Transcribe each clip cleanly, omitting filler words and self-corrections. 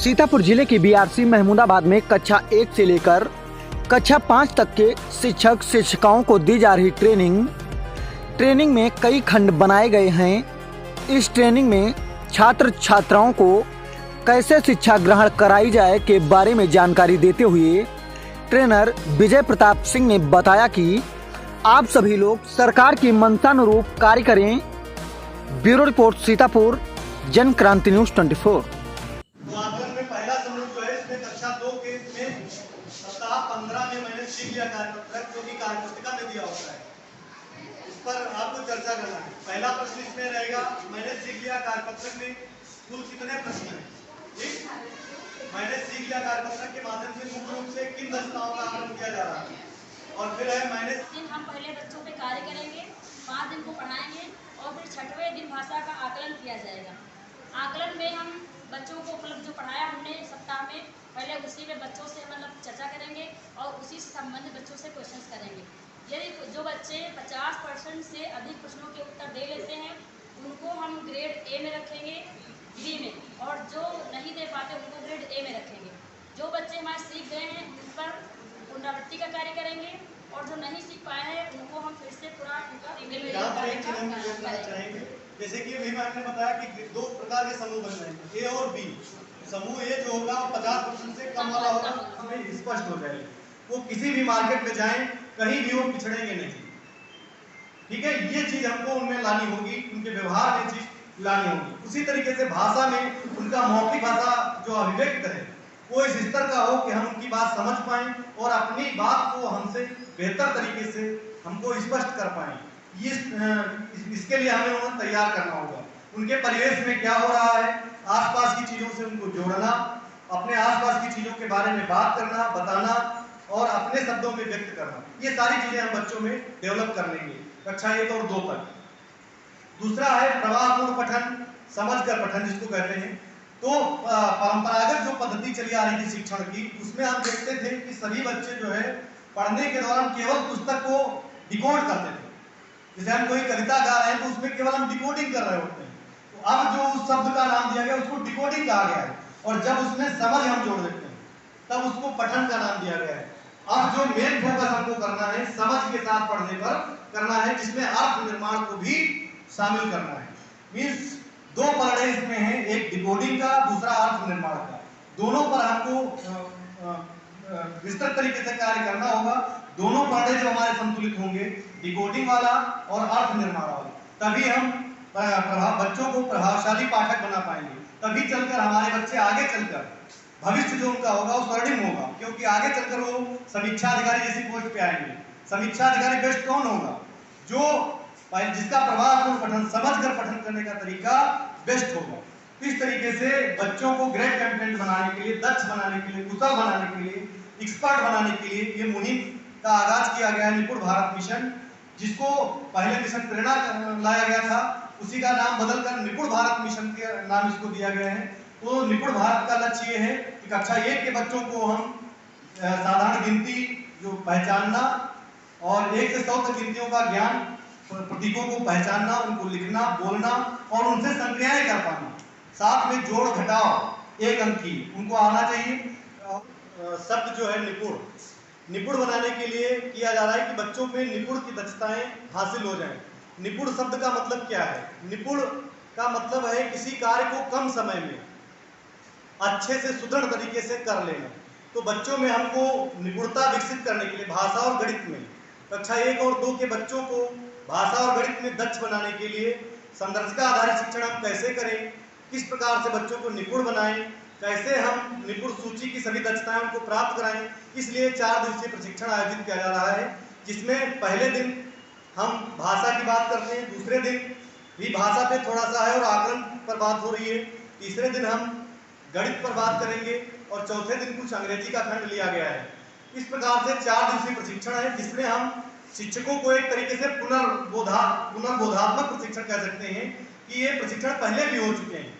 सीतापुर जिले के बीआरसी महमूदाबाद में कक्षा 1 से लेकर कक्षा 5 तक के शिक्षक शिक्षिकाओं को दी जा रही ट्रेनिंग में कई खंड बनाए गए हैं। इस ट्रेनिंग में छात्र छात्राओं को कैसे शिक्षा ग्रहण कराई जाए के बारे में जानकारी देते हुए ट्रेनर विजय प्रताप सिंह ने बताया कि आप सभी लोग सरकार की मंशानुरूप कार्य करें। Bureau report Sitapur, Jan Kranti news 24। में पहला समूह जो है इसमें कक्षा 2 के में सप्ताह 15 में मैंने सीख लिया कार्यपत्रक जो कि कार्यपुस्तिका में दिया होता है। इस पर आपको चर्चा करना है। पहला प्रश्न इसमें रहेगा, मैंने सीख लिया कार्यपत्रक में कुल कितने प्रश्न हैं। ठीक, मैंने सीख लिया कार्यपत्रक के माध्यम से मुख्य रूप से किन दक्षताओं का आकलन किया जा रहा है। और फिर है मैंने हम पहले बच्चों पे कार्य करेंगे, 5 दिन को पढ़ाएंगे और फिर 6वें दिन भाषा का आकलन किया जाएगा। आकलन में हम बच्चों को उपलब्ध जो पढ़ाया हमने सप्ताह में, पहले उसी में बच्चों से चर्चा करेंगे और उसी से संबंधित बच्चों से क्वेश्चंस करेंगे। यदि जो बच्चे 50% से अधिक प्रश्नों के उत्तर दे लेते हैं उनको हम ग्रेड ए में रखेंगे, बी में, और जो नहीं दे पाते उनको ग्रेड ए में रखेंगे। जो बच्चे हमारे सीख गए हैं उन पर पुनरावृत्ति का कार्य करेंगे और जो नहीं सीख पाए हैं उनको हम फिर से पूरा उनका चाहेंगे। जैसे कि अभी मैंने बताया कि 2 प्रकार के समूह बन जाएंगे, ए और बी। समूह ए जो होगा 50% से कम वाला होगा, हमें स्पष्ट हो जाएगा। वो किसी भी मार्केट में जाएं कहीं भी वो पिछड़ेंगे नहीं। ठीक है, ये चीज हमको उनमें लानी होगी, उनके व्यवहार में चीज लानी होगी। उसी तरीके से भाषा में उनका मौखिक भाषा जो अभिव्यक्त है वो इस स्तर का हो कि हम उनकी बात समझ पाएं और अपनी बात को हमसे बेहतर तरीके से हमको स्पष्ट कर पाएं। इसके लिए हमें उन्हें तैयार करना होगा। उनके परिवेश में क्या हो रहा है, आसपास की चीजों से उनको जोड़ना, अपने आसपास की चीजों के बारे में बात करना, बताना और अपने शब्दों में व्यक्त करना, ये सारी चीजें हम बच्चों में डेवलप कर लेंगे कक्षा 1 और 2 तक। दूसरा है प्रवाहपूर्ण पठन, समझकर पठन जिसको कहते हैं। तो परंपरागत जो पद्धति चली आ रही थी शिक्षण की, उसमें हम देखते थे कि सभी बच्चे जो है पढ़ने के दौरान केवल पुस्तक को डिकोड करते थे। जैसे हम कोई कविता गा रहे हैं तो उसमें केवल हम डिकोडिंग कर रहे होते हैं। तो अब जो उस शब्द का नाम दिया गया उसको डिकोडिंग कहा गया है, और जब उसमें समझ हम जोड़ देते हैं तब उसको पठन का नाम दिया गया है। अब जो मेन फोकस हमको करना है समझ के साथ पढ़ने पर करना है, जिसमें अर्थ निर्माण को भी शामिल करना है। मीन्स 2 पढ़े इसमें हैं, एक डिकोडिंग का, दूसरा अर्थ निर्माण का। दोनों पर हमको विस्तृत तरीके से कार्य करना होगा। दोनों पढ़े जो हमारे संतुलित होंगे, डिकोडिंग वाला और अर्थ निर्माण वाला, तभी हम बच्चों को प्रभावशाली पाठक बना पाएंगे। तभी चलकर हमारे बच्चे आगे चलकर भविष्य जो उनका होगा वो स्वर्णिम होगा, क्योंकि आगे चलकर वो समीक्षा अधिकारी जैसी पोस्ट पे आएंगे। समीक्षा अधिकारी बेस्ट कौन होगा? जो जिसका प्रभावपूर्ण पठन, समझकर पठन करने का तरीका बेस्ट होगा। इस तरीके से बच्चों को ग्रेट कंटेंट बनाने के लिए, दक्ष बनाने के लिए, कुशल बनाने के लिए, एक्सपर्ट बनाने के लिए ये मुहिम का आगाज किया गया है, निपुण भारत मिशन। जिसको पहले मिशन प्रेरणा लाया गया था, उसी का नाम बदलकर निपुण भारत मिशन के नाम इसको दिया गया है। तो निपुण भारत का लक्ष्य ये है कि कक्षा 1 के बच्चों को हम साधारण गिनती जो पहचानना और 1 से 100 तक गिनतियों का ज्ञान, प्रतीकों को पहचानना, उनको लिखना, बोलना और उनसे संक्रियाएं कर पाना, साथ में जोड़ घटाव 1 अंक की उनको आना चाहिए। शब्द जो है निपुण बनाने के लिए किया जा रहा है कि बच्चों में निपुण की दक्षताएं हासिल हो जाएं। निपुण शब्द का मतलब क्या है? निपुण का मतलब है किसी कार्य को कम समय में अच्छे से सुदृढ़ तरीके से कर लेना। तो बच्चों में हमको निपुणता विकसित करने के लिए भाषा और गणित में, कक्षा 1 और 2 के बच्चों को भाषा और गणित में दक्ष बनाने के लिए संदर्शिका आधारित शिक्षण हम कैसे करें, किस प्रकार से बच्चों को निपुण बनाएं, कैसे हम निपुण सूची की सभी दक्षताएं उनको प्राप्त कराएं। इसलिए 4 दिवसीय प्रशिक्षण आयोजित किया जा रहा है, जिसमें पहले दिन हम भाषा की बात करते हैं, दूसरे दिन भी भाषा पे थोड़ा सा है और आकलन पर बात हो रही है, तीसरे दिन हम गणित पर बात करेंगे और चौथे दिन कुछ अंग्रेजी का खंड लिया गया है। इस प्रकार से 4 दिवसीय प्रशिक्षण है, जिसमें हम शिक्षकों को एक तरीके से पुनर्बोधात्मक प्रशिक्षण कह सकते हैं कि ये प्रशिक्षण पहले भी हो चुके हैं।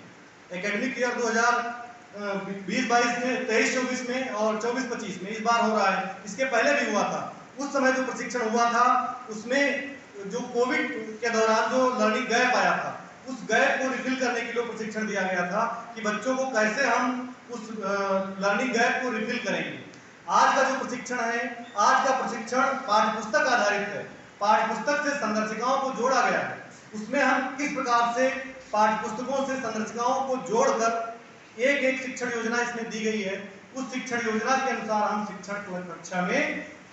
एकेडमिक ईयर 2020-22 में, 23-24 में और 24-25 में इस बार हो रहा है। इसके पहले भी हुआ था। उस समय जो प्रशिक्षण हुआ था उसमें जो कोविड के दौरान जो लर्निंग गैप आया था उस गैप को रिफिल करने के लिए प्रशिक्षण दिया गया था कि बच्चों को कैसे हम उस लर्निंग गैप को रिफिल करेंगे। आज का जो प्रशिक्षण है, आज का प्रशिक्षण पाठ्यपुस्तक आधारित है। पाठ्यपुस्तक से संदर्शिकाओं को जोड़ा गया है। उसमें हम किस प्रकार से पाठ्यपुस्तकों से संदर्शिकाओं को जोड़कर एक एक शिक्षण योजना इसमें दी गई है, उस शिक्षण योजना के अनुसार हम शिक्षण कक्षा में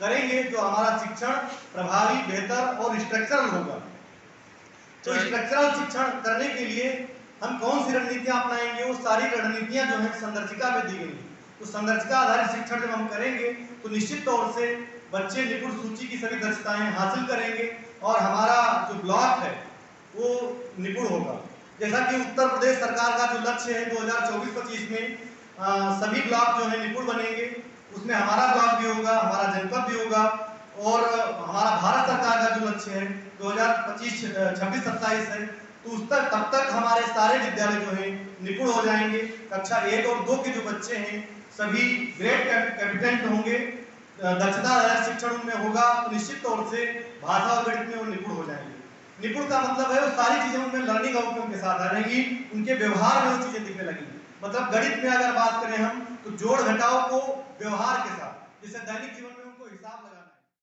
करेंगे, जो हमारा शिक्षण प्रभावी, बेहतर और स्ट्रक्चरल होगा। तो स्ट्रक्चरल शिक्षण करने के लिए हम कौन सी रणनीतियां अपनाएंगे, वो सारी रणनीतियां जो है संदर्शिका में दी गई हैं। तो संदर्शिका आधारित शिक्षण जब हम करेंगे तो निश्चित तौर से बच्चे निपुण सूची की सभी दक्षताएं हासिल करेंगे और हमारा जो ब्लॉक है वो निपुण होगा। जैसा कि उत्तर प्रदेश सरकार का जो लक्ष्य है 2024-25 में सभी ब्लॉक जो है निपुण बनेंगे, उसमें हमारा ब्लॉक भी होगा, हमारा जनपद भी होगा और हमारा भारत सरकार का जो लक्ष्य है 2025-26-27 है, तो उस तक तब तक हमारे सारे विद्यालय जो है निपुण हो जाएंगे। कक्षा 1 और 2 के जो बच्चे हैं सभी ग्रेड कैपिटेंट होंगे, दक्षता आधारित शिक्षण उनमें होगा, तो निश्चित तौर से भाषा और गणित में वो निपुण हो जाएंगे। निपुण का मतलब है वो सारी चीजें उनमें लर्निंग आउटकम के साथ आ रहेंगी, उनके व्यवहार में वो चीजें दिखने लगेंगी। मतलब गणित में अगर बात करें हम तो जोड़ घटाव को व्यवहार के साथ, जैसे दैनिक जीवन में